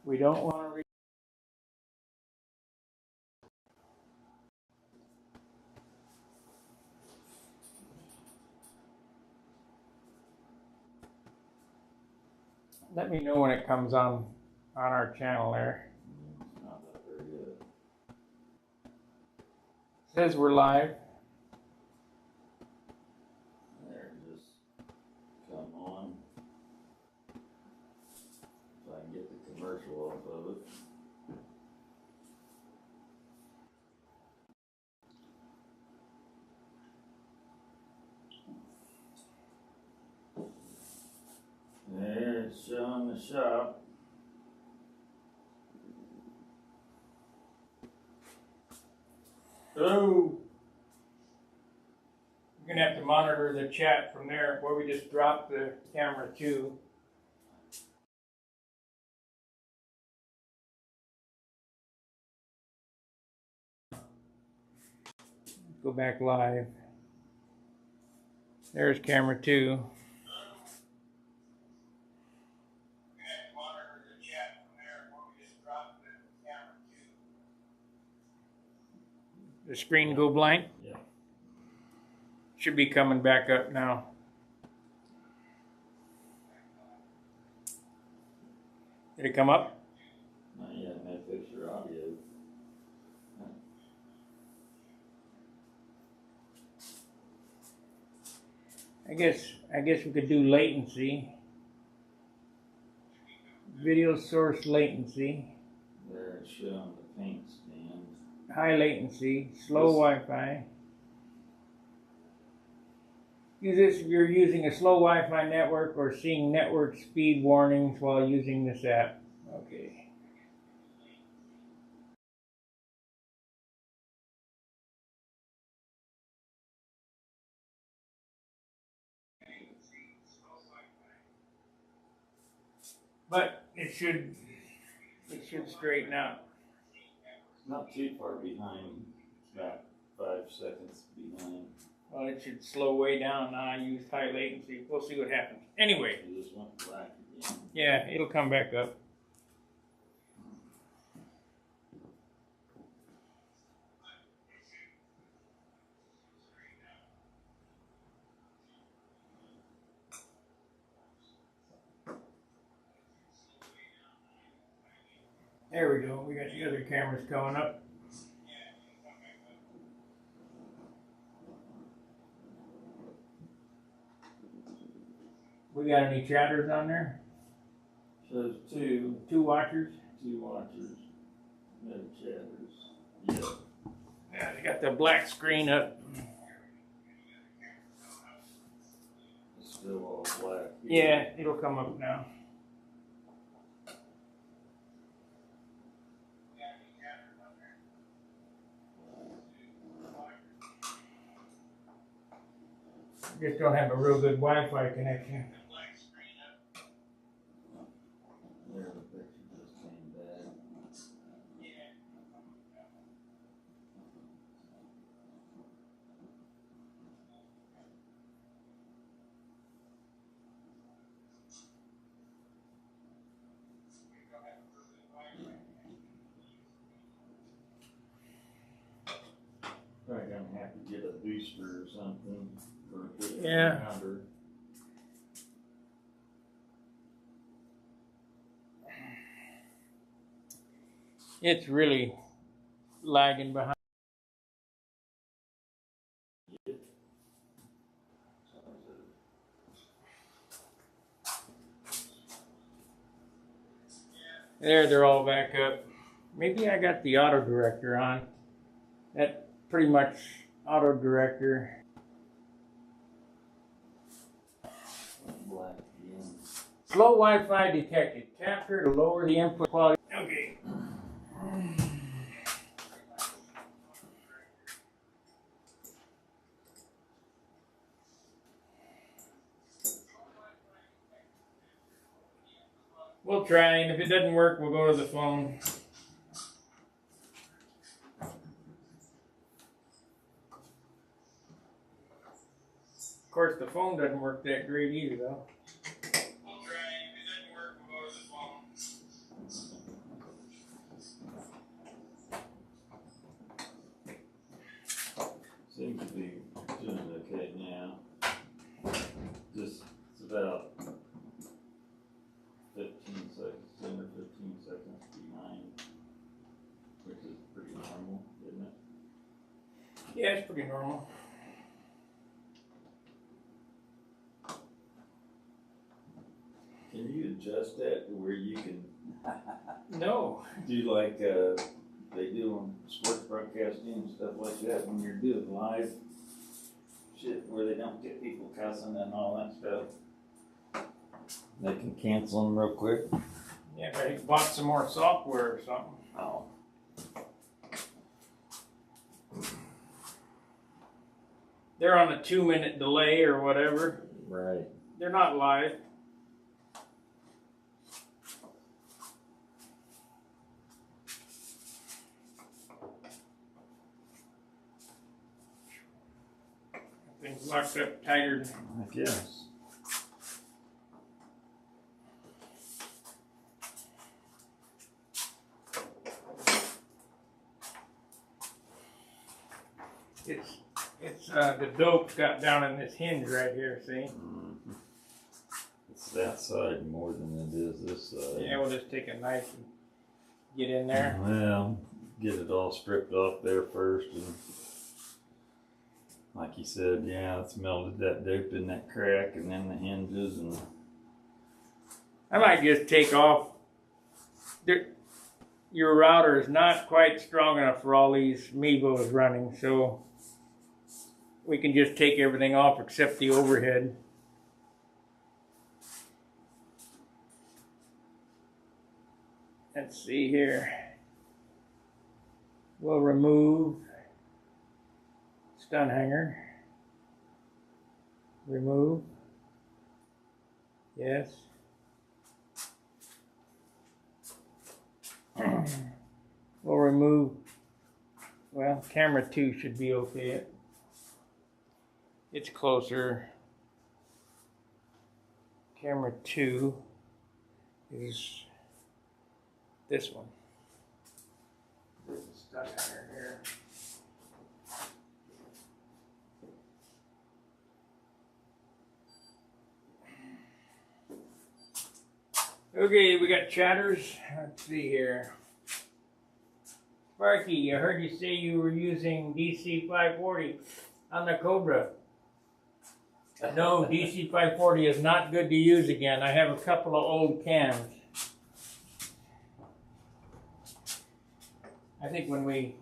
We don't want to read. Let me know when it comes on our channel there. It's not that very good. It says we're live. There, just come on. If I can get the commercial off of it. There, it's showing the shop. Hello. You're gonna have to monitor the chat from there where we just dropped the camera to. Go back live. There's camera 2. The screen go blank? Yeah. Should be coming back up now. Did it come up? Not yet, may fix your audio. I guess we could do latency. Video source latency. There, it's showing the paint stand. High latency, slow Wi-Fi. Use this if you're using a slow Wi-Fi network or seeing network speed warnings while using this app. Okay. But it should straighten out. Not too far behind. It's about 5 seconds behind. Well, it should slow way down. Now I used high latency. We'll see what happens. Anyway. You just went black again. Yeah, it'll come back up. There we go. We got the other cameras coming up. We got any chatters on there? Shows 2. 2 watchers? 2 watchers. No chatters. Yep. Yeah, they got the black screen up. It's still all black. Yeah, it'll come up now. Just don't have a real good Wi-Fi connection. There, the picture just came back. Probably gonna have to get a booster or something for a good number. It's really lagging behind. There, they're all back up. Maybe I got the auto director on. That pretty much auto director. Black again. Slow Wi-Fi detected. Capture to lower the input quality. Okay. We'll try, and if it doesn't work, we'll go to the phone. Of course, the phone doesn't work that great either, though. We'll try, if it doesn't work, we'll go to the phone. seconds behind, which is pretty normal, isn't it? Yeah, it's pretty normal. Can you adjust that to where you can No. do like they do on sports broadcasting and stuff like that when you're doing live shit where they don't get people cussing and all that stuff? They can cancel them real quick. Yeah, but he bought some more software or something. Oh. They're on a 2-minute delay or whatever. Right. They're not live. Things locked up tighter. I guess. It's the dope got down in this hinge right here, see? Mm-hmm. It's that side more than it is this side. Yeah, we'll just take a knife and get in there. Well, get it all stripped off there first, and like you said, yeah, it's melted that dope in that crack, and then the hinges, and I might just take off. Your router is not quite strong enough for all these Mevos running, so we can just take everything off except the overhead. Let's see here. We'll remove Stunt Hangar. Remove. Yes. We'll remove, well, camera 2 should be okay. It's closer. Camera 2 is this one. This is Stunt Hangar here. Okay, we got chatters. Let's see here. Sparky, I heard you say you were using DC 540 on the Cobra. No, DC 540 is not good to use again. I have a couple of old cams. I think when we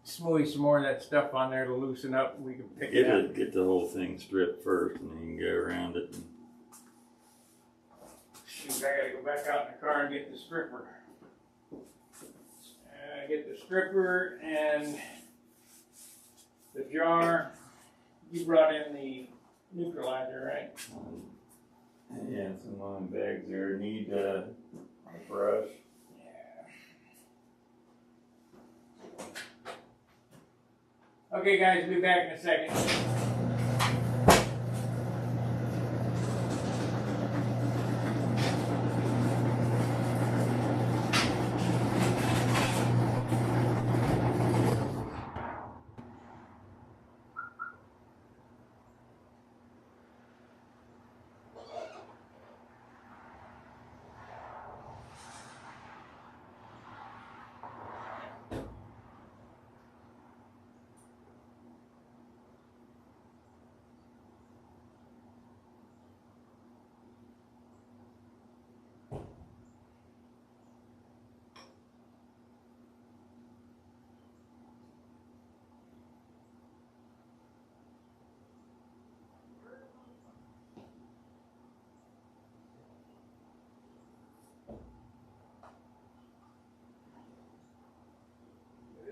smooth some more of that stuff on there to loosen up, we can pick it up. get the whole thing stripped first, and then you can go around it. And Shoot, I gotta go back out in the car and get the stripper. Get the stripper and the jar. You brought in the neutralizer, right? yeah, some long bags there. Need a brush. Yeah. Okay, guys, we'll be back in a second.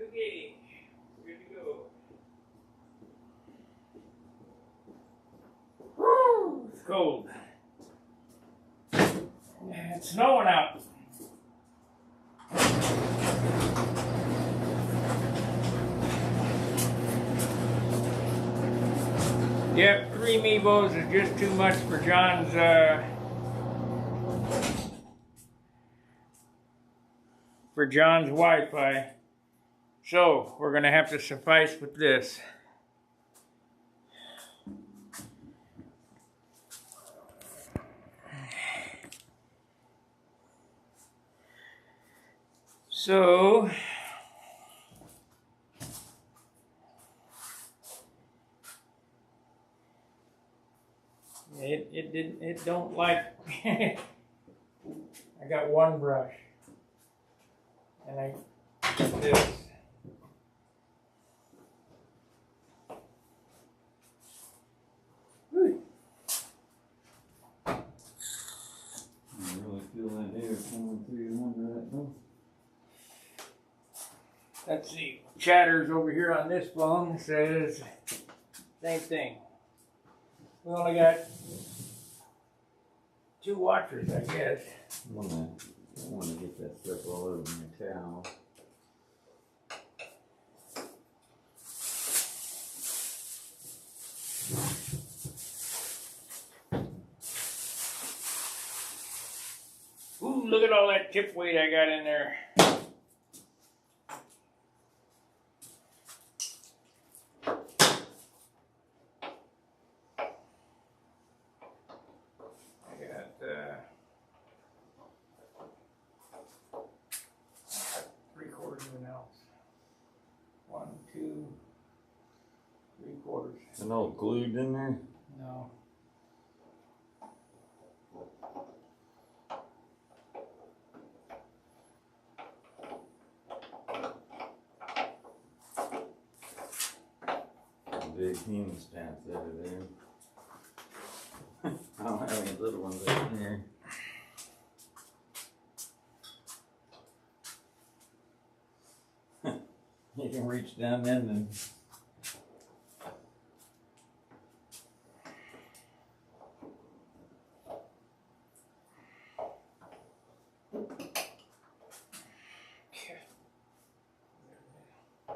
Okay, we're good to go. Woo, it's cold. It's snowing out. Yep, 3 Mevos is just too much for John's Wi-Fi. So, we're going to have to suffice with this. So it don't like I got one brush and I did this. Whew. I really feel that air coming through under that though. Let's see. Chatters over here on this phone says same thing. We only got 2 watchers, I guess. I wanna get that stuff all over my towel. Ooh, look at all that tip weight I got in there. I got 3/4 of an ounce. 1, 2, 3/4. It's all glued in there? No. Big hemostats over there. I don't have any little ones over here. You can reach down in and you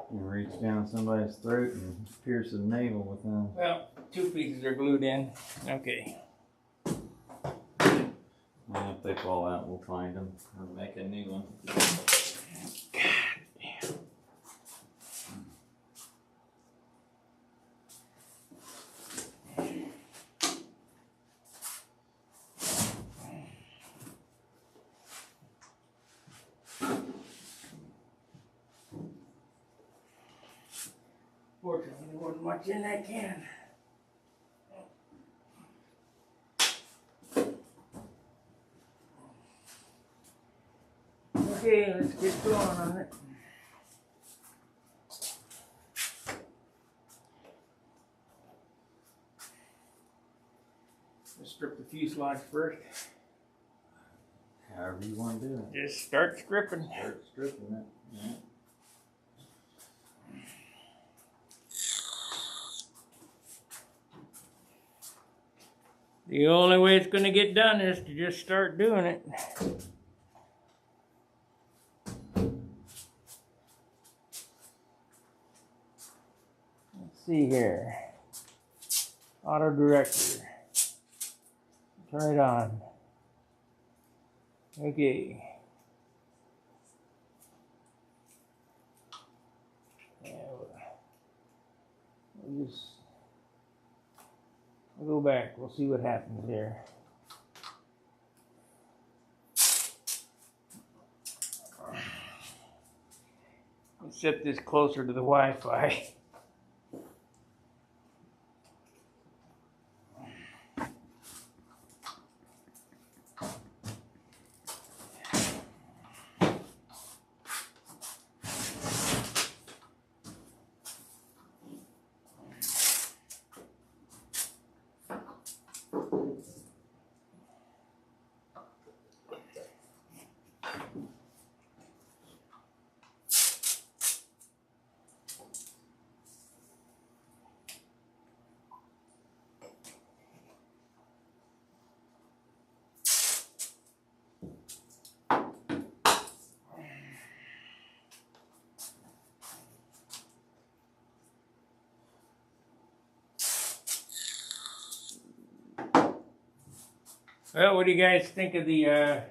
can reach down somebody's throat and pierce the navel with them. Well, 2 pieces are glued in. Okay. Well, if they fall out, we'll find them or make a new one. Fortunately, there wasn't much in that can. Okay, let's get going on it. Let's strip the fuselage first. However you want to do it. Just start stripping. Start stripping it. Yeah. The only way it's going to get done is to just start doing it. Let's see here. Auto director. Turn it on. Okay. Yeah, we'll just we'll go back. We'll see what happens here. Let's set this closer to the Wi-Fi. Well, what do you guys think of the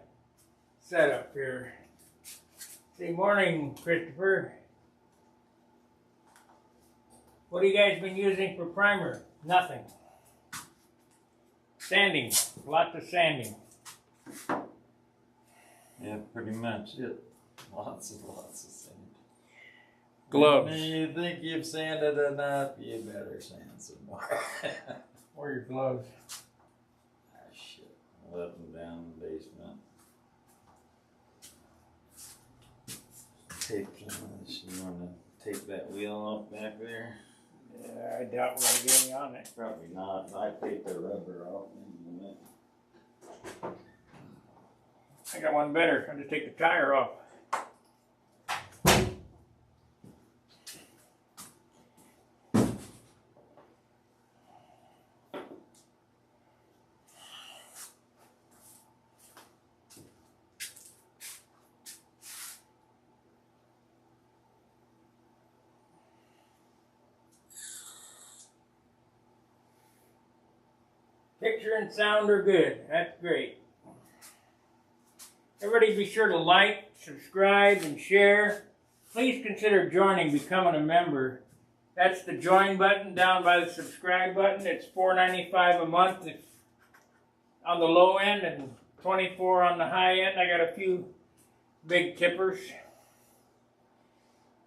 setup here? Say morning, Christopher. What have you guys been using for primer? Nothing. Sanding. Lots of sanding. Yeah, pretty much it. Lots and lots of sand. Gloves. When you think you've sanded enough, you better sand some more. Where are your gloves? Ah, shit. I left them down in the basement. Tape this. You want to take that wheel off back there? Yeah, I doubt we're gonna get any on it. Probably not. I take the rubber off in a minute. I got one better. I'll just take the tire off. Picture and sound are good. That's great. Everybody be sure to like, subscribe, and share. Please consider joining, becoming a member. That's the join button down by the subscribe button. It's $4.95 a month on the low end and $24 on the high end. I got a few big tippers.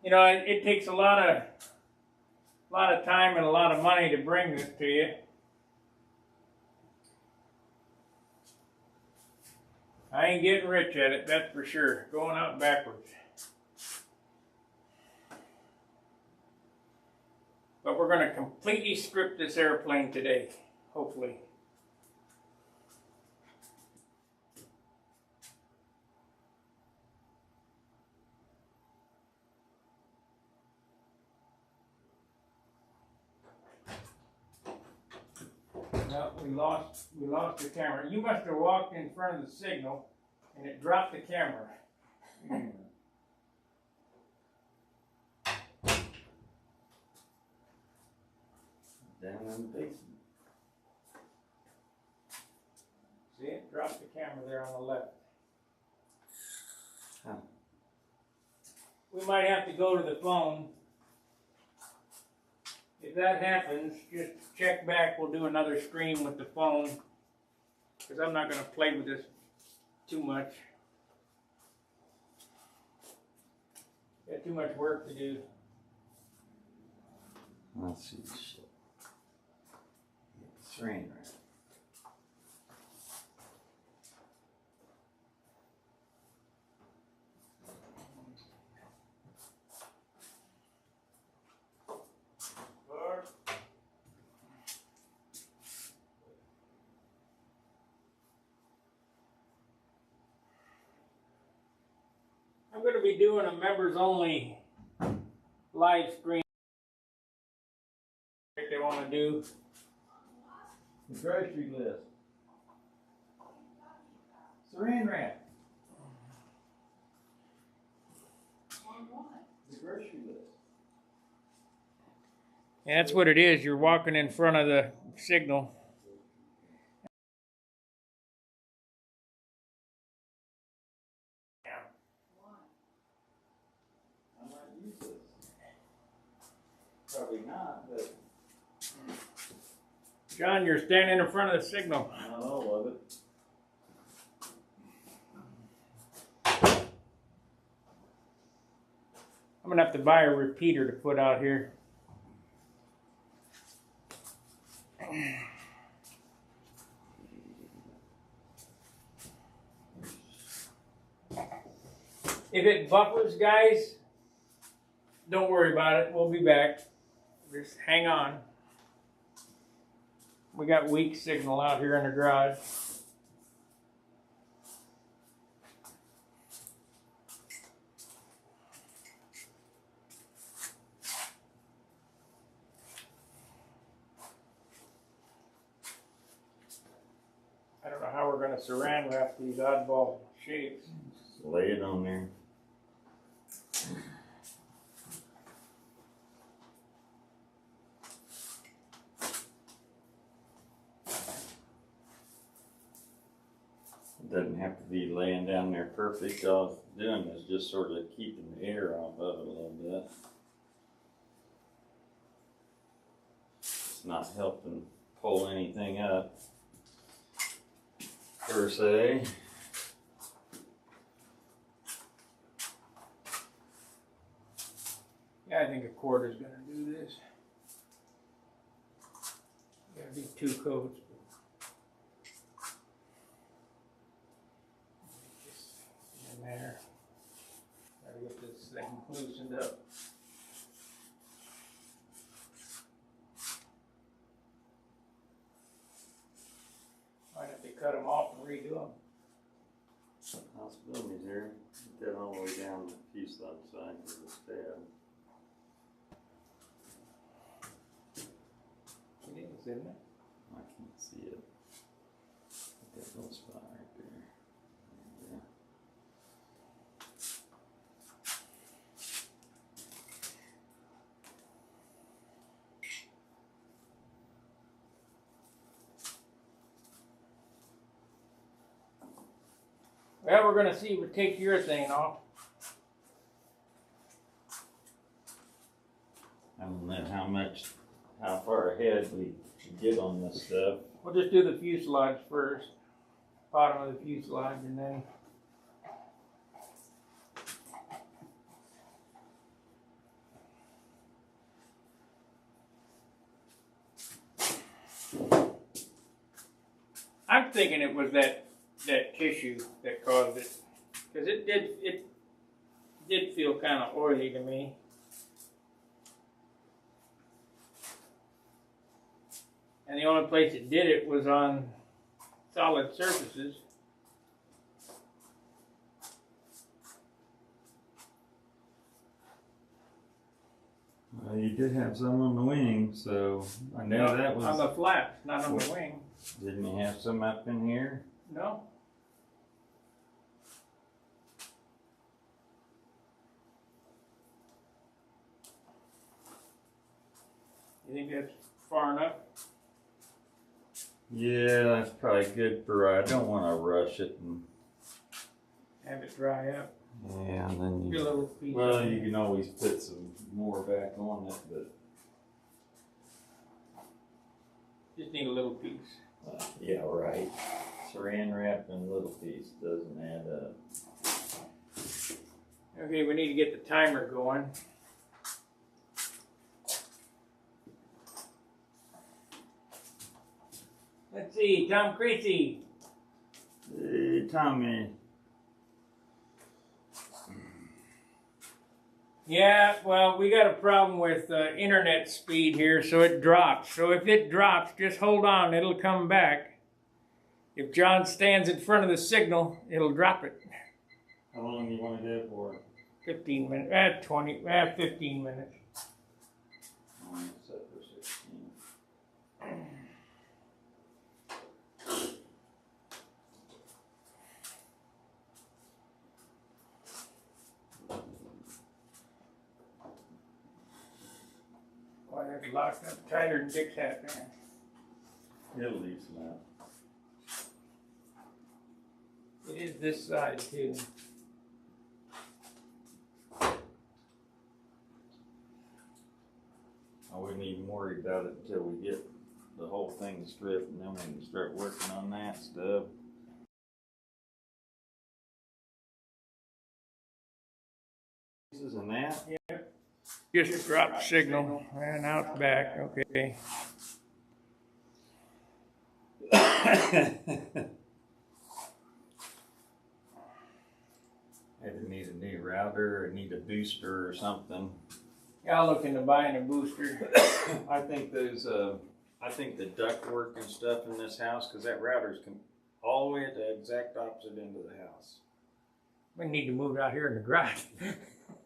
You know, it takes a lot of time and a lot of money to bring this to you. I ain't getting rich at it, that's for sure. Going out backwards. But we're going to completely script this airplane today, hopefully. No, we lost the camera. You must have walked in front of the signal and it dropped the camera. Down in the basement. See it? Dropped the camera there on the left. Huh. We might have to go to the phone. If that happens, just check back. We'll do another stream with the phone. Because I'm not going to play with this too much. Got too much work to do. Let's see this shit. It's rain right. I'm going to be doing a members only live stream. What they want to do. The grocery list. Saran wrap. On what? The grocery list. And that's what it is. You're walking in front of the signal. I might use this. Probably not, but John, you're standing in front of the signal. not all of it. I'm going to have to buy a repeater to put out here. If it buffers, guys, don't worry about it. We'll be back. Just hang on. We got weak signal out here in the garage. I don't know how we're going to saran wrap these oddball shapes. Just lay it on there. It doesn't have to be laying down there perfect. All it's doing is just sort of keeping the air off of it a little bit. It's not helping pull anything up, per se. think a cord is going to do this. Gotta do 2 coats. Just in there. Gotta get this thing loosened up. Might have to cut them off and redo them. Possibilities there. Get that all the way down the fuselage side for the stab. It is, isn't it? I can't see it. That little spot right there. Yeah. Well, we're gonna see if we take your thing off. I don't know how far ahead we get on this stuff. We'll just do the fuselage first. Bottom of the fuselage and then I'm thinking it was that tissue that caused it. Because it did feel kind of oily to me. And the only place it did it was on solid surfaces. Well, you did have some on the wing, so I know No, that was. on the flaps, not on the wing. Didn't you have some up in here? No. You think that's far enough? Yeah, that's probably good for. I don't want to rush it and. Have it dry up. Yeah, and then Get a little piece. Well, you can always put some more back on it, but Just need a little piece. yeah, right. Saran wrap and a little piece doesn't add up. Okay, we need to get the timer going. Let's see, Tom Creasy. Hey, Tommy. Yeah, well, we got a problem with internet speed here, so it drops. So if it drops, just hold on, it'll come back. If John stands in front of the signal, it'll drop it. How long do you want to go for? 15 minutes, 15 minutes. Set for 16. Boy, that's locked up tighter than Dick's hat, man. It'll loosen up. It is this side, too. I wouldn't even worry about it until we get the whole thing stripped, and then we can start working on that stuff. Pieces and that. Just drop signal, and now it's back, okay. Either need a new router or need a booster or something. Yeah, I'll look into buying a booster. I think I think the ductwork and stuff in this house, because that router's all the way at the exact opposite end of the house. We need to move out here in the garage.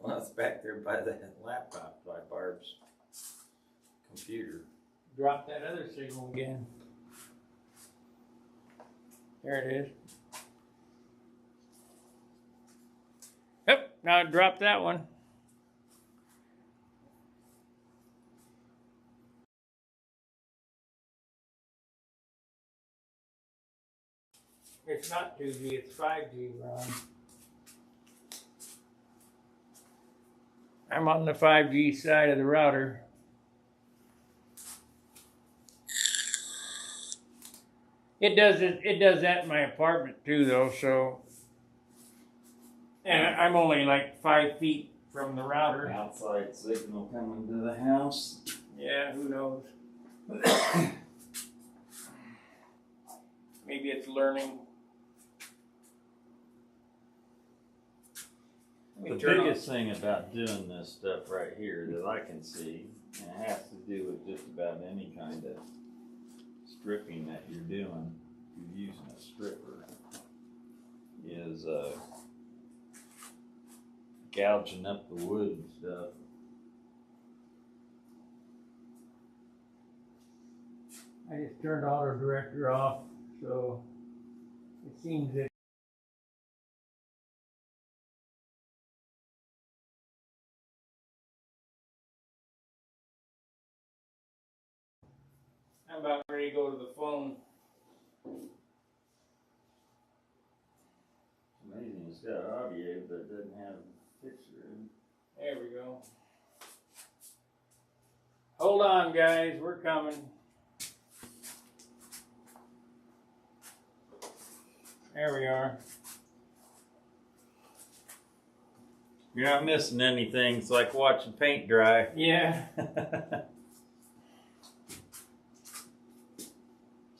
Well, it's back there by that laptop, by Barb's computer. Drop that other signal again. There it is. Yep, now I dropped that one. It's not 2G, it's 5G, Ron. I'm on the 5G side of the router. It does that in my apartment too, though. So, and I'm only like 5 feet from the router. Outside signal coming to the house. Yeah, who knows? Maybe it's learning. The biggest thing about doing this stuff right here that I can see, and it has to do with just about any kind of stripping that you're doing, if you're using a stripper, is gouging up the wood and stuff. I just turned auto director off, so it seems that I'm about ready to go to the phone. It's amazing, it's got audio, but it doesn't have a picture in it. There we go. Hold on, guys, we're coming. There we are. You're not missing anything. It's like watching paint dry. Yeah.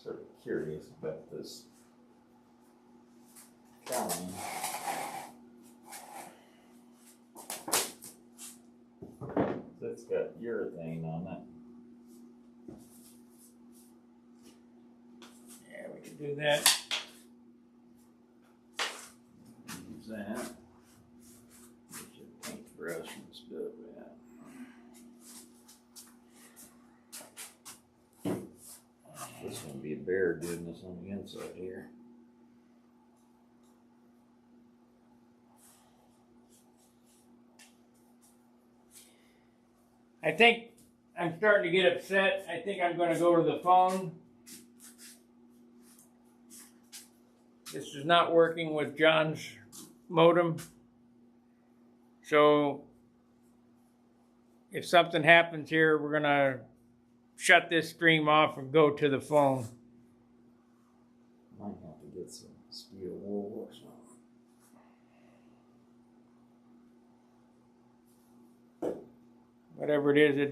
Sort of curious about this counting. It's got urethane on it. Yeah, we can do that. Use that. Get your paintbrush and stuff out. This one be a bear doing this on the inside here. I think I'm starting to get upset. I think I'm going to go to the phone. This is not working with John's modem. So if something happens here, we're going to shut this stream off and go to the phone. Might have to get some steel wool or something. Whatever it is, it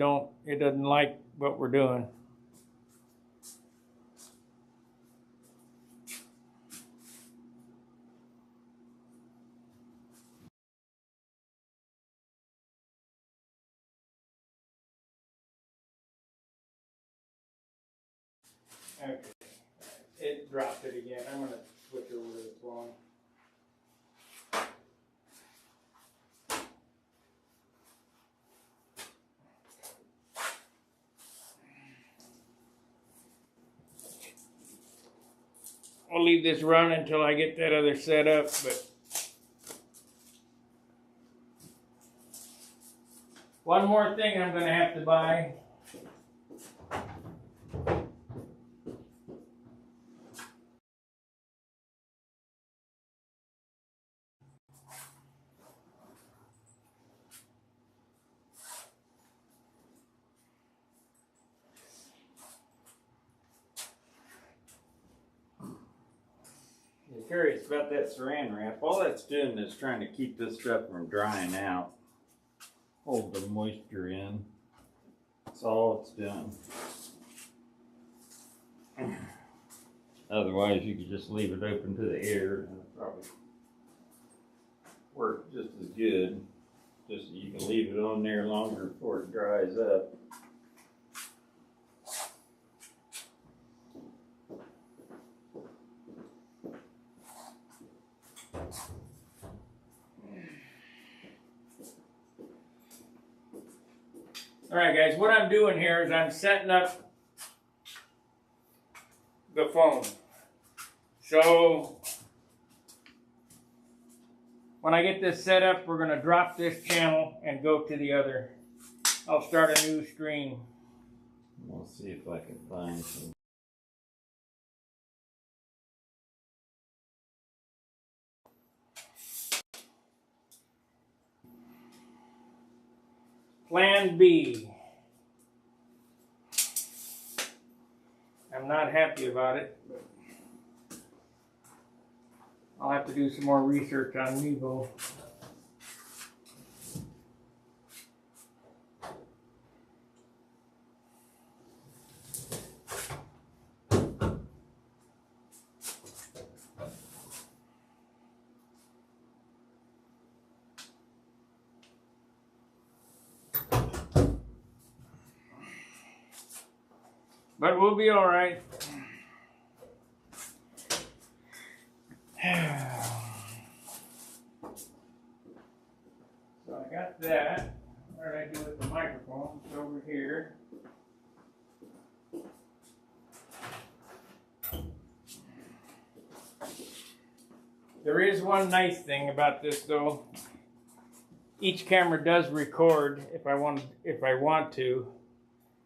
doesn't like what we're doing. Okay, it dropped it again. I'm gonna switch over to the phone. I'll leave this run until I get that other set up, but one more thing I'm gonna have to buy. Curious about that saran wrap. All that's doing is trying to keep this stuff from drying out. Hold the moisture in. That's all it's doing. Otherwise, you could just leave it open to the air and it'll probably work just as good. Just so you can leave it on there longer before it dries up. All right, guys, what I'm doing here is I'm setting up the phone. So when I get this set up, we're going to drop this channel and go to the other. I'll start a new stream. We'll see if I can find some. Plan B. I'm not happy about it, but I'll have to do some more research on Mevo. But we'll be all right. So I got that. What did I do with the microphone? It's over here. There is one nice thing about this though. Each camera does record if I want to.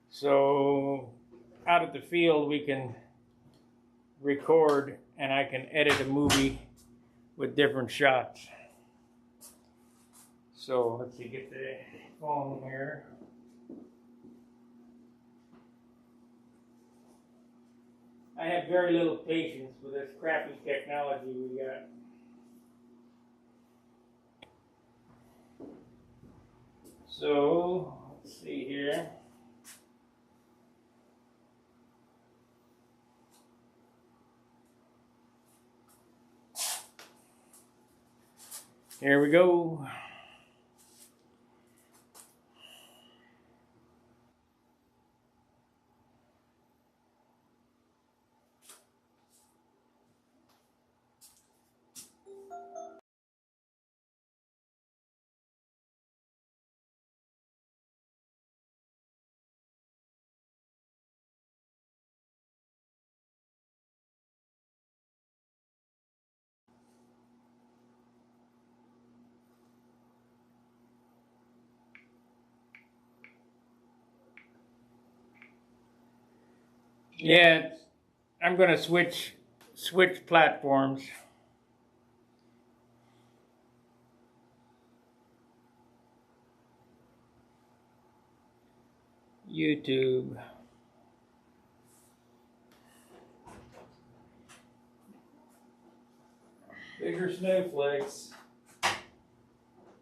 So out at the field we can record and I can edit a movie with different shots. So let's see, get the phone here. I have very little patience with this crappy technology we got. So, let's see here. Here we go. Yeah, I'm gonna switch platforms. YouTube. Bigger snowflakes.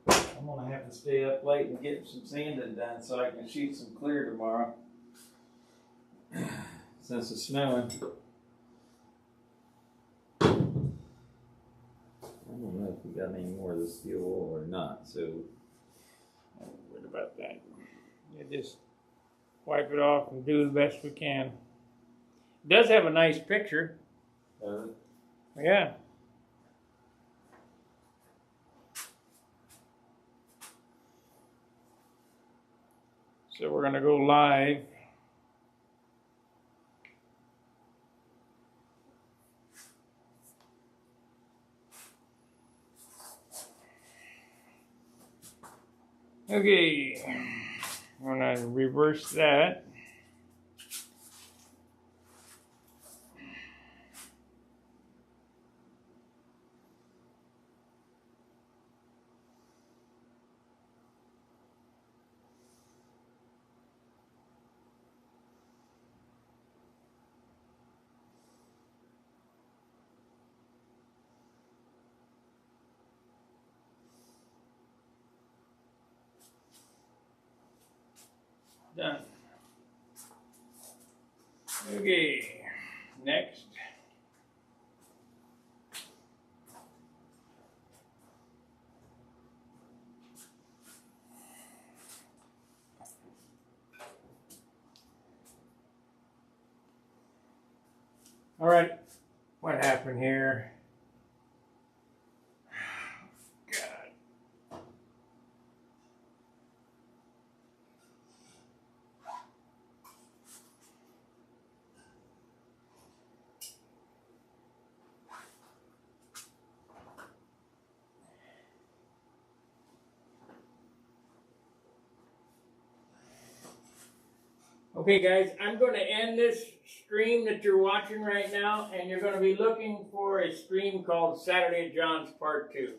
I'm gonna have to stay up late and get some sanding done so I can shoot some clear tomorrow. Since it's snowing. I don't know if we got any more of the steel wool or not, so What about that? Yeah, just wipe it off and do the best we can. It does have a nice picture. Yeah. So we're gonna go live. Okay, I'm gonna reverse that. Done. Okay, next. All right, what happened here? God. Okay guys, I'm going to end this stream that you're watching right now, and you're going to be looking for a stream called Saturday at John's Part 2.